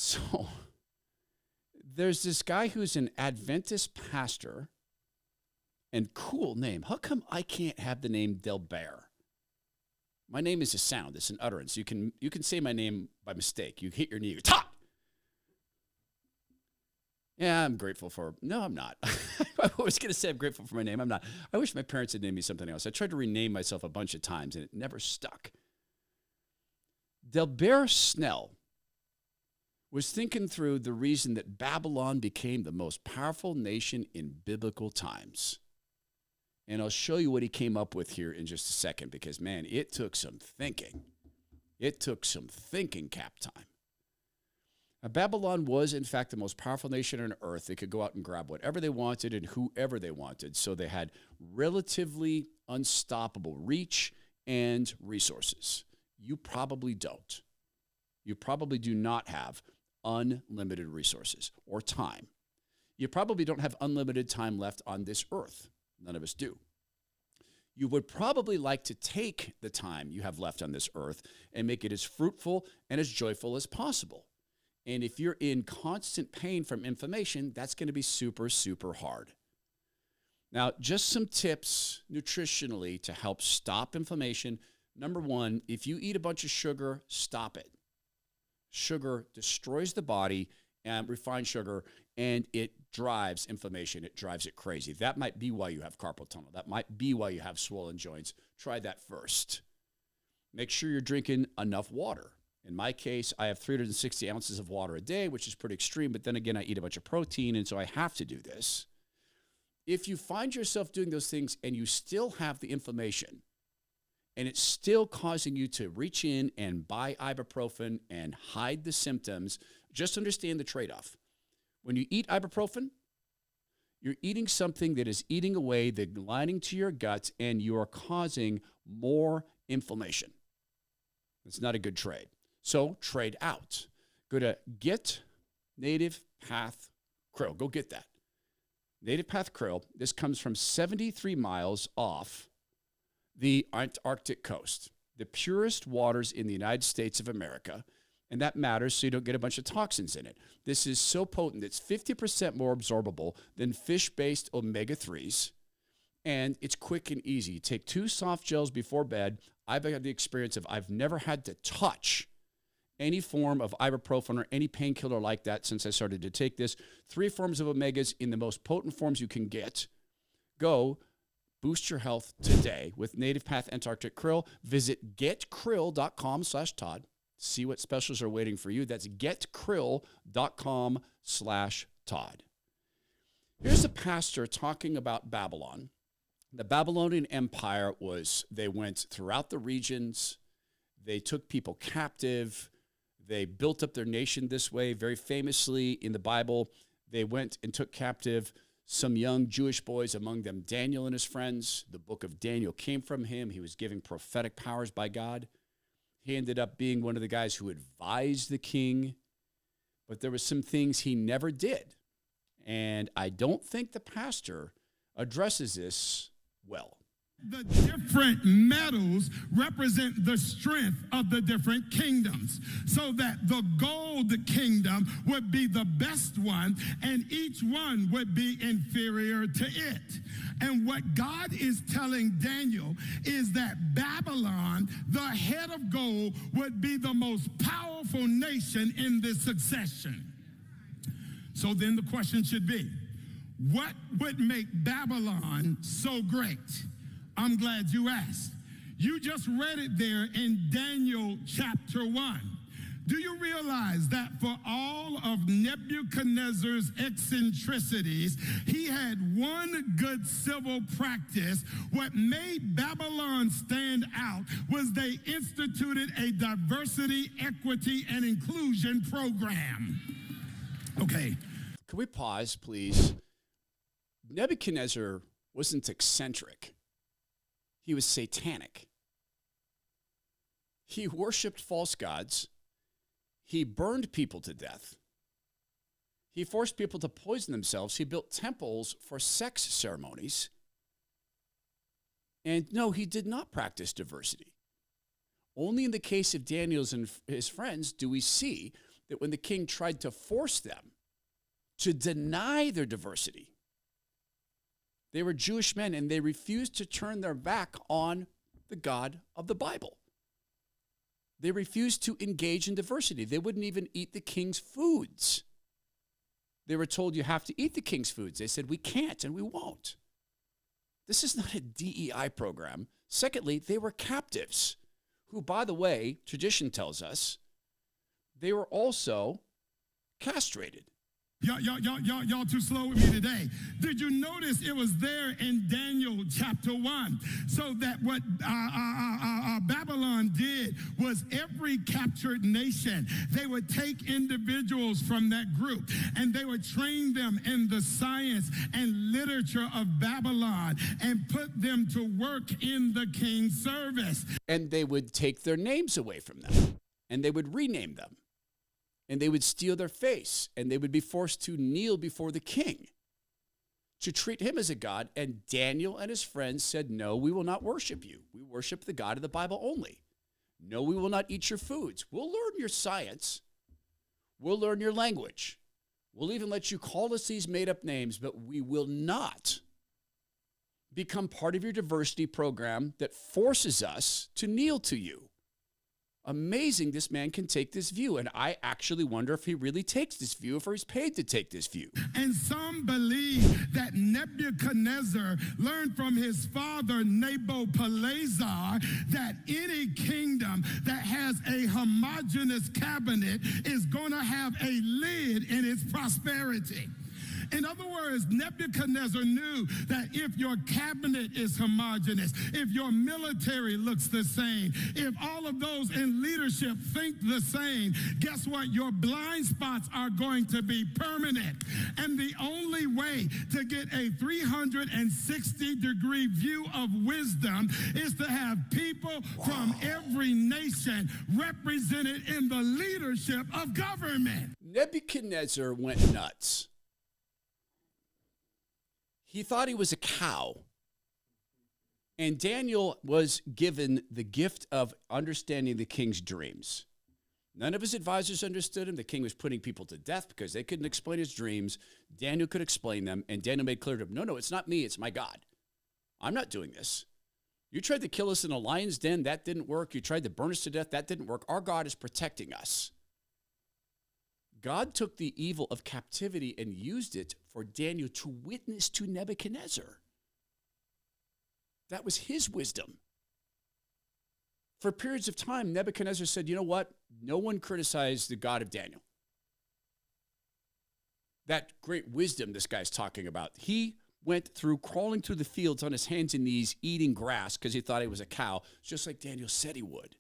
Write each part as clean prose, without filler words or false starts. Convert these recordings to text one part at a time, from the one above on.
So there's this guy who's an Adventist pastor, and cool name. How come I can't have the name Delbert? My name is a sound. It's an utterance. You can say my name by mistake. You hit your knee. You go, Todd! Yeah, I'm grateful for. No, I'm not. I was going to say I'm grateful for my name. I'm not. I wish my parents had named me something else. I tried to rename myself a bunch of times, and it never stuck. Delbert Snell was thinking through the reason that Babylon became the most powerful nation in biblical times. And I'll show you what he came up with here in just a second because, man, it took some thinking. It took some thinking cap time. Now, Babylon was, in fact, the most powerful nation on earth. They could go out and grab whatever they wanted and whoever they wanted. So they had relatively unstoppable reach and resources. You probably don't. You probably do not have unlimited resources or time. You probably don't have unlimited time left on this earth. None of us do. You would probably like to take the time you have left on this earth and make it as fruitful and as joyful as possible. And if you're in constant pain from information, that's going to be super, super hard. Now, just some tips nutritionally to help stop inflammation. Number one, if you eat a bunch of sugar, stop it. Sugar destroys the body, and refined sugar, and it drives inflammation. It drives it crazy. That might be why you have carpal tunnel. That might be why you have swollen joints. Try that first. Make sure you're drinking enough water. In my case, I have 360 ounces of water a day, which is pretty extreme, but then again, I eat a bunch of protein, and so I have to do this. If you find yourself doing those things and you still have the inflammation, and it's still causing you to reach in and buy ibuprofen and hide the symptoms, just understand the trade-off. When you eat ibuprofen, you're eating something that is eating away the lining to your gut, and you are causing more inflammation. It's not a good trade. So trade out. Go to Get Native Path Krill. Go get that. Native Path Krill. This comes from 73 miles off the Antarctic coast, the purest waters in the United States of America. And that matters so you don't get a bunch of toxins in it. This is so potent. It's 50% more absorbable than fish-based omega-3s. And it's quick and easy. You take 2 soft gels before bed. I've had the experience of I've never had to touch any form of ibuprofen or any painkiller like that since I started to take this. 3 forms of omegas in the most potent forms you can get. Go boost your health today with Native Path Antarctic Krill. Visit getkrill.com/Todd. See what specials are waiting for you. That's getkrill.com/Todd. Here's a pastor talking about Babylon. The Babylonian Empire they went throughout the regions. They took people captive. They built up their nation this way. Very famously in the Bible, they went and took captive some young Jewish boys, among them Daniel and his friends. The book of Daniel came from him. He was given prophetic powers by God. He ended up being one of the guys who advised the king, but there were some things he never did. And I don't think the pastor addresses this well. The different metals represent the strength of the different kingdoms, so that the gold kingdom would be the best one, and each one would be inferior to it. And what God is telling Daniel is that Babylon, the head of gold, would be the most powerful nation in this succession. So then the question should be, what would make Babylon so great? I'm glad you asked. You just read it there in Daniel chapter 1. Do you realize that for all of Nebuchadnezzar's eccentricities, he had one good civil practice? What made Babylon stand out was they instituted a diversity, equity, and inclusion program. Okay. Can we pause, please? Nebuchadnezzar wasn't eccentric. He was satanic. He worshiped false gods. He burned people to death. He forced people to poison themselves. He built temples for sex ceremonies. And no, he did not practice diversity. Only in the case of Daniel and his friends do we see that when the king tried to force them to deny their diversity, they were Jewish men and they refused to turn their back on the God of the Bible. They refused to engage in diversity. They wouldn't even eat the king's foods. They were told, you have to eat the king's foods. They said, we can't and we won't. This is not a DEI program. Secondly, they were captives who, by the way, tradition tells us, they were also castrated. Y'all too slow with me today. Did you notice it was there in Daniel chapter 1? So that what Babylon did was every captured nation, they would take individuals from that group and they would train them in the science and literature of Babylon and put them to work in the king's service. And they would take their names away from them and they would rename them. And they would steal their face, and they would be forced to kneel before the king to treat him as a god. And Daniel and his friends said, no, we will not worship you. We worship the God of the Bible only. No, we will not eat your foods. We'll learn your science. We'll learn your language. We'll even let you call us these made-up names, but we will not become part of your diversity program that forces us to kneel to you. Amazing this man can take this view. And I actually wonder if he really takes this view, if he's paid to take this view. And some believe that Nebuchadnezzar learned from his father Nabopolassar that any kingdom that has a homogeneous cabinet is going to have a lid in its prosperity. In other words, Nebuchadnezzar knew that if your cabinet is homogeneous, if your military looks the same, if all of those in leadership think the same, guess what? Your blind spots are going to be permanent. And the only way to get a 360-degree view of wisdom is to have people from every nation represented in the leadership of government. Nebuchadnezzar went nuts. He thought he was a cow. And Daniel was given the gift of understanding the king's dreams. None of his advisors understood him. The king was putting people to death because they couldn't explain his dreams. Daniel could explain them, and Daniel made clear to him, no, it's not me, it's my God. I'm not doing this. You tried to kill us in a lion's den, that didn't work. You tried to burn us to death, that didn't work. Our God is protecting us. God took the evil of captivity and used it for Daniel to witness to Nebuchadnezzar. That was his wisdom. For periods of time, Nebuchadnezzar said, you know what? No one criticized the God of Daniel. That great wisdom this guy's talking about. He went through crawling through the fields on his hands and knees, eating grass because he thought he was a cow, just like Daniel said he would.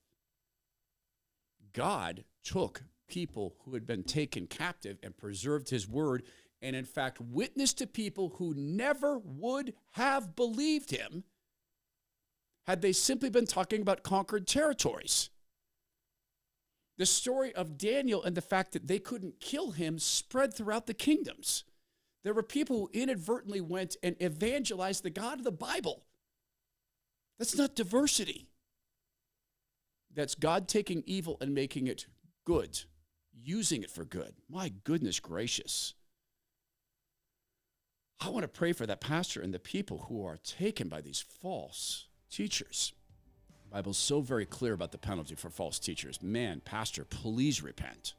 God took people who had been taken captive and preserved his word, and in fact witnessed to people who never would have believed him had they simply been talking about conquered territories. The story of Daniel and the fact that they couldn't kill him spread throughout the kingdoms. There were people who inadvertently went and evangelized the God of the Bible. That's not diversity. That's God taking evil and making it good, using it for good. My goodness gracious. I want to pray for that pastor and the people who are taken by these false teachers. The Bible's so very clear about the penalty for false teachers. Man, pastor, please repent.